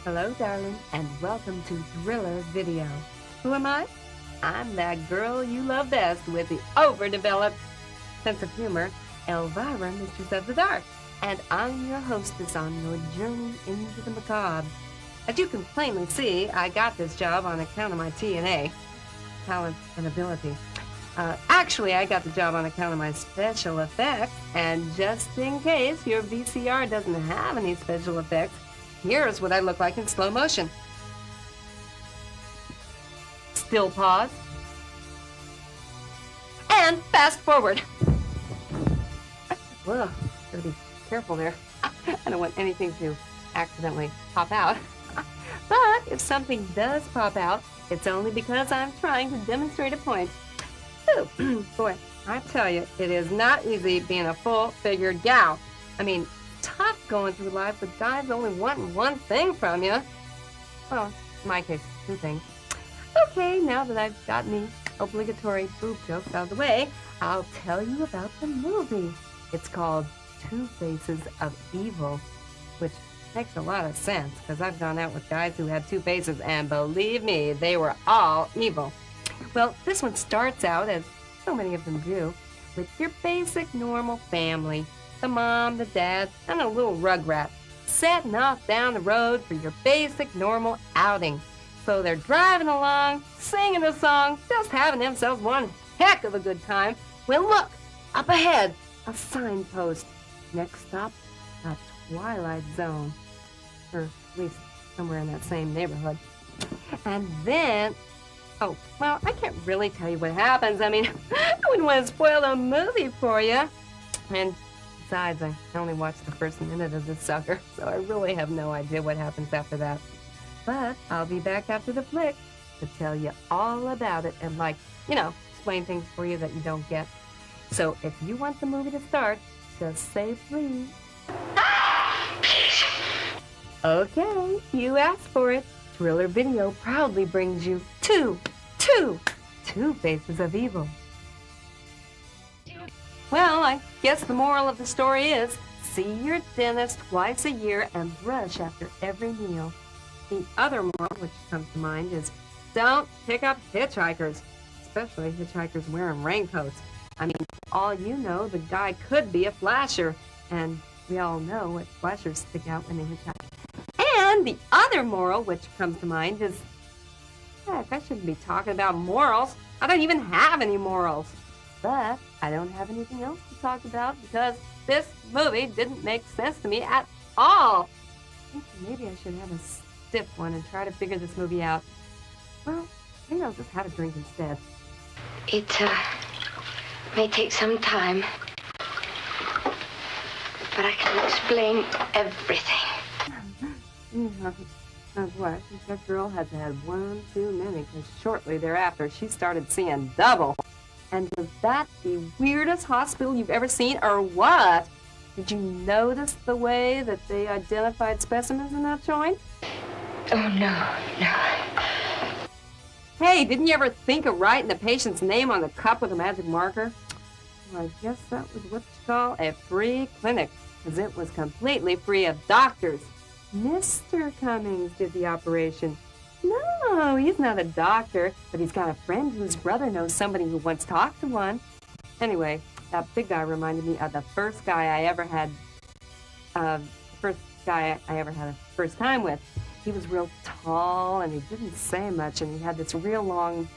Hello, darling, and welcome to Thriller Video. Who am I? I'm that girl you love best with the overdeveloped sense of humor, Elvira, Mistress of the Dark, and I'm your hostess on your journey into the macabre. As you can plainly see, I got this job on account of my TNA, talent and ability. Actually, I got the job on account of my special effects, and just in case your VCR doesn't have any special effects, here's what I look like in slow motion. Still pause. And fast forward. Whoa, gotta be careful there. I don't want anything to accidentally pop out. But if something does pop out, it's only because I'm trying to demonstrate a point. Ooh, boy, I tell you, it is not easy being a full-figured gal. I mean, tough going through life with guys only wanting one thing from you. Well, in my case, two things. Okay, now that I've got the obligatory boob jokes out of the way, I'll tell you about the movie. It's called Two Faces of Evil, which makes a lot of sense because I've gone out with guys who had two faces, and believe me, they were all evil. Well, this one starts out, as so many of them do, with your basic normal family. The mom, the dad, and a little rugrat, setting off down the road for your basic normal outing. So they're driving along, singing a song, just having themselves one heck of a good time. Well, look, up ahead, a signpost. Next stop, a Twilight Zone. Or at least somewhere in that same neighborhood. And then, oh, well, I can't really tell you what happens. I mean, I wouldn't want to spoil the movie for you. And besides, I only watched the first minute of this sucker, so I really have no idea what happens after that. But I'll be back after the flick to tell you all about it and, like, you know, explain things for you that you don't get. So if you want the movie to start, just say please. Okay, you asked for it. Thriller Video proudly brings you Two Faces of Evil. Well, I guess the moral of the story is, see your dentist twice a year and brush after every meal. The other moral which comes to mind is, don't pick up hitchhikers, especially hitchhikers wearing raincoats. I mean, for all you know, the guy could be a flasher, and we all know what flashers stick out when they hitchhike. And the other moral which comes to mind is, heck, I shouldn't be talking about morals. I don't even have any morals. But I don't have anything else to talk about because this movie didn't make sense to me at all. I think maybe I should have a stiff one and try to figure this movie out. Well, maybe I'll just have a drink instead. It may take some time, but I can explain everything. Boy, I think that girl has had one too many, because shortly thereafter she started seeing double. And was that the weirdest hospital you've ever seen, or what? Did you notice the way that they identified specimens in that joint? Oh, no. Hey, didn't you ever think of writing the patient's name on the cup with a magic marker? Well, I guess that was what you call a free clinic, because it was completely free of doctors. Mr. Cummings did the operation. No, he's not a doctor, but he's got a friend whose brother knows somebody who once talked to one. Anyway, that big guy reminded me of the first guy I ever had a first time with. He was real tall, and he didn't say much, and he had this real long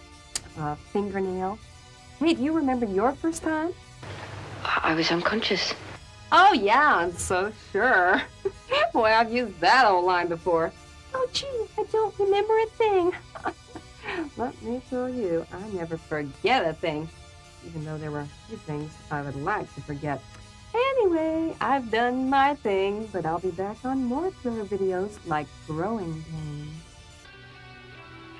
fingernail. Hey, do you remember your first time? I was unconscious. Oh, yeah, I'm so sure. Boy, I've used that old line before. Oh, gee, I don't remember a thing. Let me tell you, I never forget a thing, even though there were a few things I would like to forget. Anyway, I've done my thing, but I'll be back on more thriller videos like Growing Pains.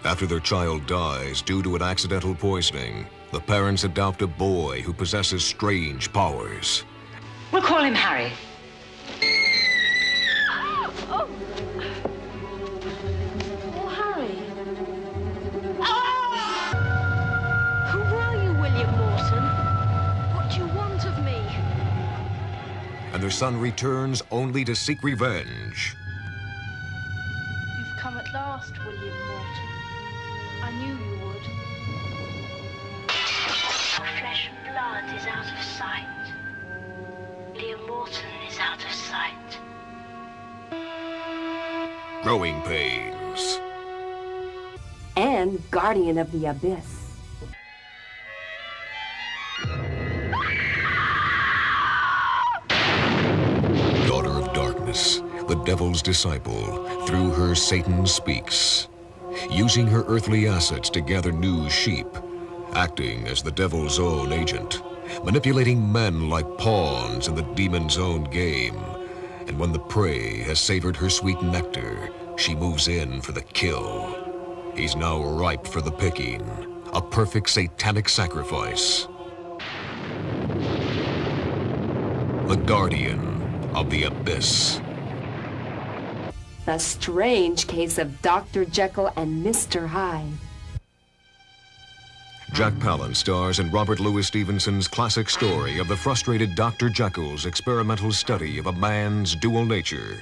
After their child dies due to an accidental poisoning, the parents adopt a boy who possesses strange powers. We'll call him Harry. Oh, Harry. Who are you, William Morton? What do you want of me? And their son returns only to seek revenge. You come at last, William Morton. I knew you would. Flesh and blood is out of sight. William Morton is out of sight. Growing Pains. And Guardian of the Abyss. Daughter of Darkness, the devil's disciple, through her Satan speaks. Using her earthly assets to gather new sheep, acting as the devil's own agent, manipulating men like pawns in the demon's own game. And when the prey has savored her sweet nectar, she moves in for the kill. He's now ripe for the picking, a perfect satanic sacrifice. The Guardian of the Abyss. The Strange Case of Dr. Jekyll and Mr. Hyde. Jack Palance stars in Robert Louis Stevenson's classic story of the frustrated Dr. Jekyll's experimental study of a man's dual nature,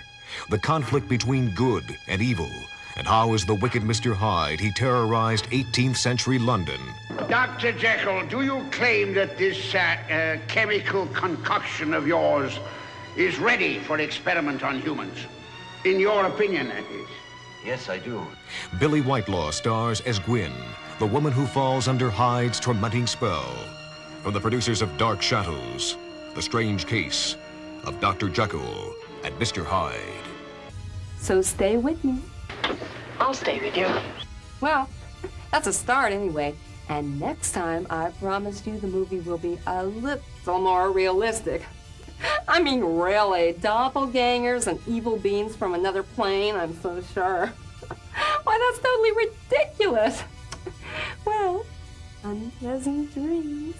the conflict between good and evil, and how as the wicked Mr. Hyde he terrorized 18th century London. Dr. Jekyll, do you claim that this chemical concoction of yours is ready for experiment on humans? In your opinion, that is. Yes, I do. Billy Whitelaw stars as Gwyn, the woman who falls under Hyde's tormenting spell. From the producers of Dark Shadows, The Strange Case of Dr. Jekyll and Mr. Hyde. So stay with me. I'll stay with you. Well, that's a start anyway. And next time, I promised you the movie will be a little more realistic. I mean, really, doppelgangers and evil beings from another plane, I'm so sure. Why, that's totally ridiculous. Well, unpleasant dreams.